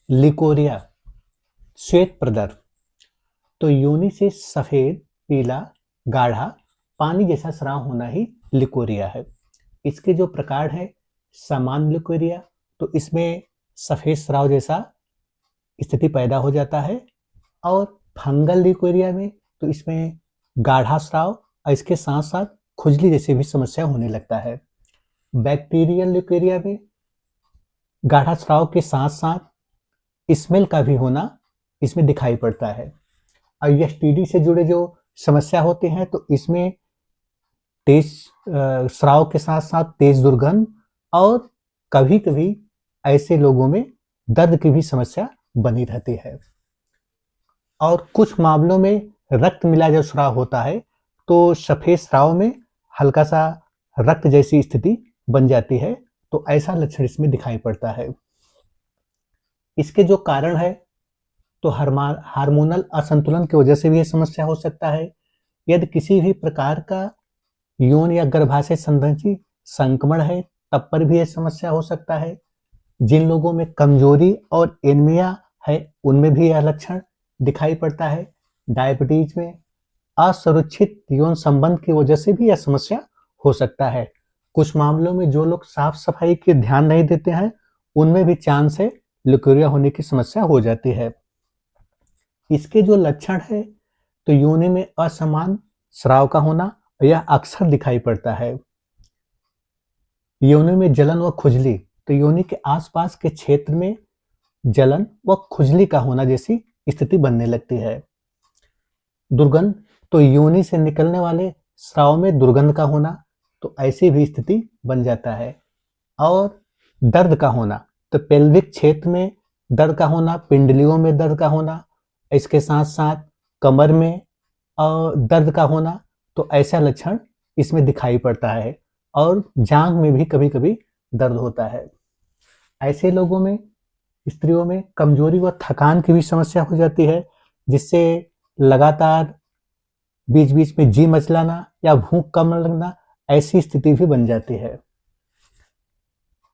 Leucorrhoea, श्वेत प्रदर। तो योनि से सफेद, पीला, गाढ़ा, पानी जैसा स्राव होना ही लिकोरिया है। इसके जो प्रकार है, सामान्य लिकोरिया, तो इसमें सफेद स्राव जैसा स्थिति पैदा हो जाता है। और फंगल लिकोरिया में तो इसमें गाढ़ा स्राव और इसके साथ साथ खुजली जैसी भी समस्या होने लगता है। बैक्टीरियल लिकोरिया में गाढ़ा स्राव के साथ साथ स्मेल का भी होना इसमें दिखाई पड़ता है। और एसटीडी से जुड़े जो समस्या होते हैं तो इसमें तेज स्राव के साथ साथ तेज दुर्गंध और कभी कभी ऐसे लोगों में दर्द की भी समस्या बनी रहती है। और कुछ मामलों में रक्त मिला जो स्राव होता है तो सफेद स्राव में हल्का सा रक्त जैसी स्थिति बन जाती है, तो ऐसा लक्षण इसमें दिखाई पड़ता है। इसके जो कारण है तो हार्मोनल असंतुलन की वजह से भी ये समस्या हो सकता है। यदि किसी भी प्रकार का यौन या गर्भाशय संबंधी संक्रमण है तब पर भी यह समस्या हो सकता है। जिन लोगों में कमजोरी और एनीमिया है उनमें भी यह लक्षण दिखाई पड़ता है। डायबिटीज में असुरक्षित यौन संबंध की वजह से भी यह समस्या हो सकता है। कुछ मामलों में जो लोग साफ सफाई के ध्यान नहीं देते हैं उनमें भी चांस है लिकोरिया होने की समस्या हो जाती है। इसके जो लक्षण है तो योनि में असमान स्राव का होना, यह अक्सर दिखाई पड़ता है। योनि में जलन व खुजली, तो योनि के आसपास के क्षेत्र में जलन व खुजली का होना जैसी स्थिति बनने लगती है। दुर्गंध, तो योनि से निकलने वाले स्राव में दुर्गंध का होना, तो ऐसी भी स्थिति बन जाता है। और दर्द का होना, तो पेल्विक क्षेत्र में दर्द का होना, पिंडलियों में दर्द का होना, इसके साथ साथ कमर में दर्द का होना, तो ऐसा लक्षण इसमें दिखाई पड़ता है। और जांघ में भी कभी कभी दर्द होता है। ऐसे लोगों में, स्त्रियों में कमजोरी व थकान की भी समस्या हो जाती है, जिससे लगातार बीच बीच में जी मचलाना या भूख कम लगना, ऐसी स्थिति भी बन जाती है।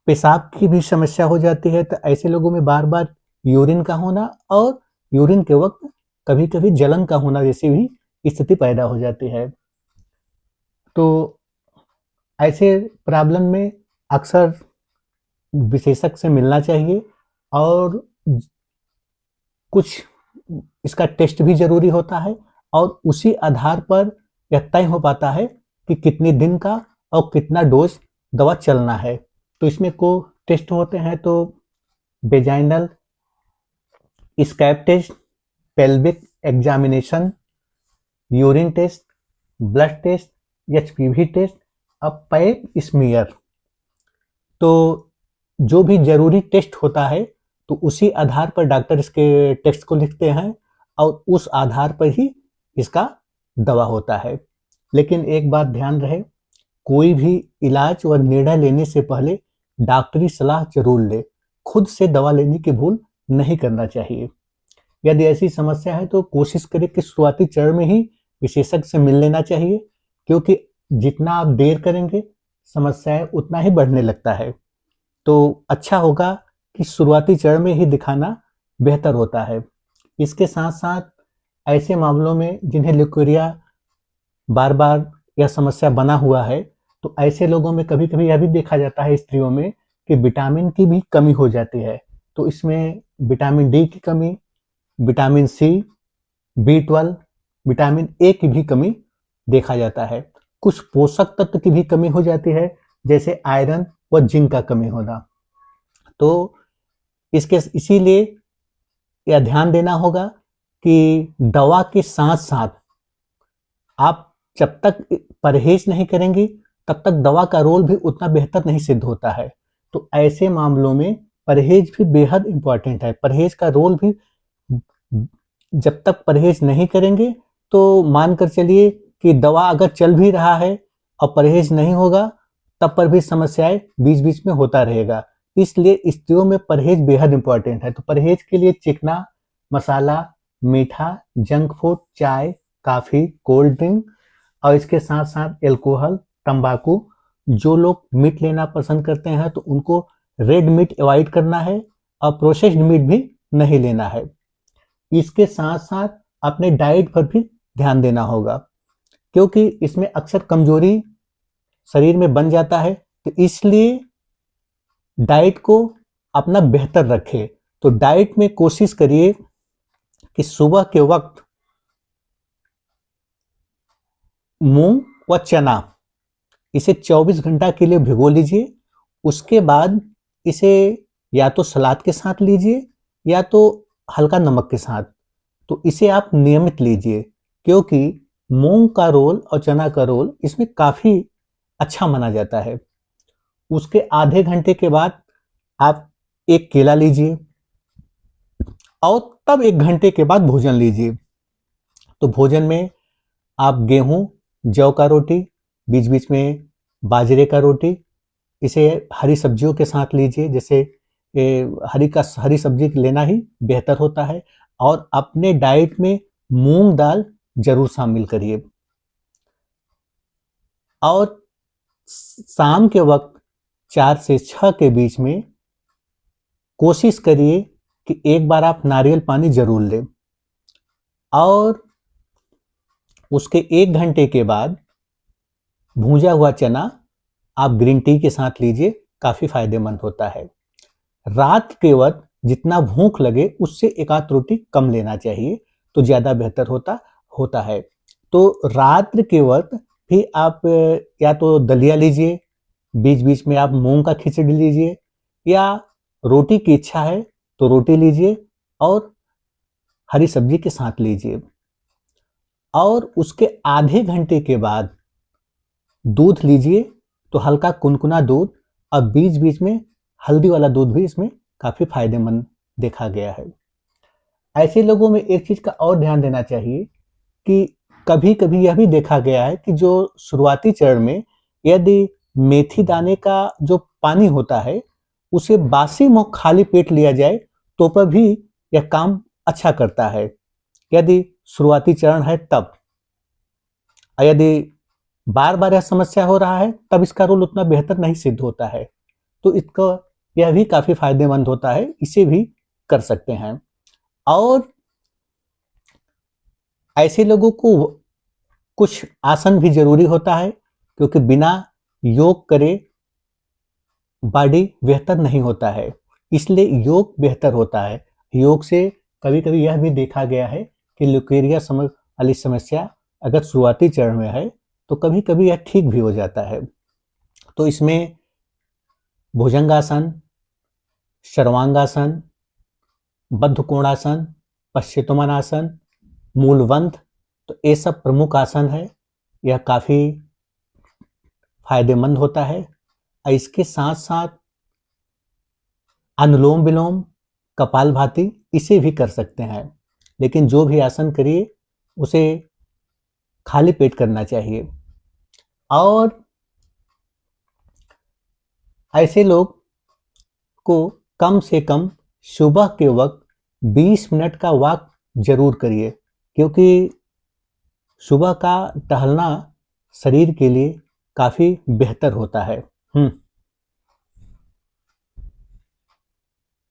पेशाब की भी समस्या हो जाती है, तो ऐसे लोगों में बार बार यूरिन का होना और यूरिन के वक्त कभी कभी जलन का होना जैसी भी स्थिति पैदा हो जाती है। तो ऐसे प्रॉब्लम में अक्सर विशेषज्ञ से मिलना चाहिए और कुछ इसका टेस्ट भी जरूरी होता है और उसी आधार पर यह तय हो पाता है कि कितने दिन का और कितना डोज दवा चलना है। तो इसमें को टेस्ट होते हैं, तो vaginal swab test, pelvic examination, urine test, blood test, HPV test, अब पैप स्मीयर। तो जो भी जरूरी टेस्ट होता है तो उसी आधार पर डॉक्टर इसके टेस्ट को लिखते हैं और उस आधार पर ही इसका दवा होता है। लेकिन एक बात ध्यान रहे, कोई भी इलाज और निर्णय लेने से पहले डॉक्टरी सलाह जरूर ले। खुद से दवा लेने की भूल नहीं करना चाहिए। यदि ऐसी समस्या है तो कोशिश करें कि शुरुआती चरण में ही विशेषज्ञ से मिल लेना चाहिए, क्योंकि जितना आप देर करेंगे समस्याएं उतना ही बढ़ने लगता है। तो अच्छा होगा कि शुरुआती चरण में ही दिखाना बेहतर होता है। इसके साथ साथ ऐसे मामलों में जिन्हें लिकोरिया बार बार यह समस्या बना हुआ है, तो ऐसे लोगों में कभी कभी यह भी देखा जाता है स्त्रियों में कि विटामिन की भी कमी हो जाती है। तो इसमें विटामिन डी की कमी, vitamin C, B12, vitamin A की भी कमी देखा जाता है। कुछ पोषक तत्व की भी कमी हो जाती है, जैसे आयरन व जिंक का कमी होना। तो इसीलिए यह ध्यान देना होगा कि दवा के साथ साथ आप जब तक परहेज नहीं करेंगी तब तक दवा का रोल भी उतना बेहतर नहीं सिद्ध होता है। तो ऐसे मामलों में परहेज भी बेहद इंपॉर्टेंट है। परहेज का रोल भी, जब तक परहेज नहीं करेंगे तो मानकर चलिए कि दवा अगर चल भी रहा है और परहेज नहीं होगा तब पर भी समस्याएं बीच बीच में होता रहेगा। इसलिए स्त्रियों में परहेज बेहद इंपॉर्टेंट है। तो परहेज के लिए चिकना, मसाला, मीठा, जंक फूड, चाय, काफी, कोल्ड ड्रिंक और इसके साथ साथ एल्कोहल, तंबाकू, जो लोग मीट लेना पसंद करते हैं तो उनको रेड मीट अवॉइड करना है और प्रोसेस्ड मीट भी नहीं लेना है। इसके साथ साथ अपने डाइट पर भी ध्यान देना होगा, क्योंकि इसमें अक्सर कमजोरी शरीर में बन जाता है। तो इसलिए डाइट को अपना बेहतर रखें। तो डाइट में कोशिश करिए कि सुबह के वक्त मूंग व चना इसे 24 घंटा के लिए भिगो लीजिए। उसके बाद इसे या तो सलाद के साथ लीजिए या तो हल्का नमक के साथ। तो इसे आप नियमित लीजिए, क्योंकि मूंग का रोल और चना का रोल इसमें काफ़ी अच्छा माना जाता है। उसके आधे घंटे के बाद आप एक केला लीजिए और तब 1 घंटे के बाद भोजन लीजिए। तो भोजन में आप गेहूं, जौ का रोटी, बीच बीच में बाजरे का रोटी, इसे हरी सब्जियों के साथ लीजिए। जैसे हरी सब्जी लेना ही बेहतर होता है। और अपने डाइट में मूंग दाल जरूर शामिल करिए। और शाम के वक्त 4 से 6 के बीच में कोशिश करिए कि एक बार आप नारियल पानी जरूर लें। और उसके 1 घंटे के बाद भूंजा हुआ चना आप ग्रीन टी के साथ लीजिए, काफ़ी फायदेमंद होता है। रात के वक्त जितना भूख लगे उससे 1 आध रोटी कम लेना चाहिए, तो ज़्यादा बेहतर होता है। तो रात्रि के वक्त भी आप या तो दलिया लीजिए, बीच बीच में आप मूंग का खिचड़ी लीजिए, या रोटी की इच्छा है तो रोटी लीजिए और हरी सब्जी के साथ लीजिए। और उसके आधे घंटे के बाद दूध लीजिए, तो हल्का कुनकुना दूध, और बीच बीच में हल्दी वाला दूध भी इसमें काफ़ी फायदेमंद देखा गया है। ऐसे लोगों में एक चीज़ का और ध्यान देना चाहिए कि कभी कभी यह भी देखा गया है कि जो शुरुआती चरण में यदि मेथी दाने का जो पानी होता है उसे बासी मुंह खाली पेट लिया जाए तो पर भी यह काम अच्छा करता है, यदि शुरुआती चरण है तब। यदि बार बार यह समस्या हो रहा है तब इसका रोल उतना बेहतर नहीं सिद्ध होता है। तो इसका यह भी काफ़ी फायदेमंद होता है, इसे भी कर सकते हैं। और ऐसे लोगों को कुछ आसन भी जरूरी होता है, क्योंकि बिना योग करे बॉडी बेहतर नहीं होता है, इसलिए योग बेहतर होता है। योग से कभी कभी यह भी देखा गया है कि ल्यूकेरिया वाली समस्या अगर शुरुआती चरण में है तो कभी कभी यह ठीक भी हो जाता है। तो इसमें भुजंगासन, सर्वांगासन, बद्धकोणासन, पश्चिमोत्तानासन, मूलवंत, तो ये सब प्रमुख आसन है। यह काफ़ी फायदेमंद होता है। इसके साथ साथ अनुलोम विलोम, कपालभाति, इसे भी कर सकते हैं। लेकिन जो भी आसन करिए उसे खाली पेट करना चाहिए। और ऐसे लोग को कम से कम सुबह के वक्त 20 मिनट का वॉक जरूर करिए, क्योंकि सुबह का टहलना शरीर के लिए काफ़ी बेहतर होता है।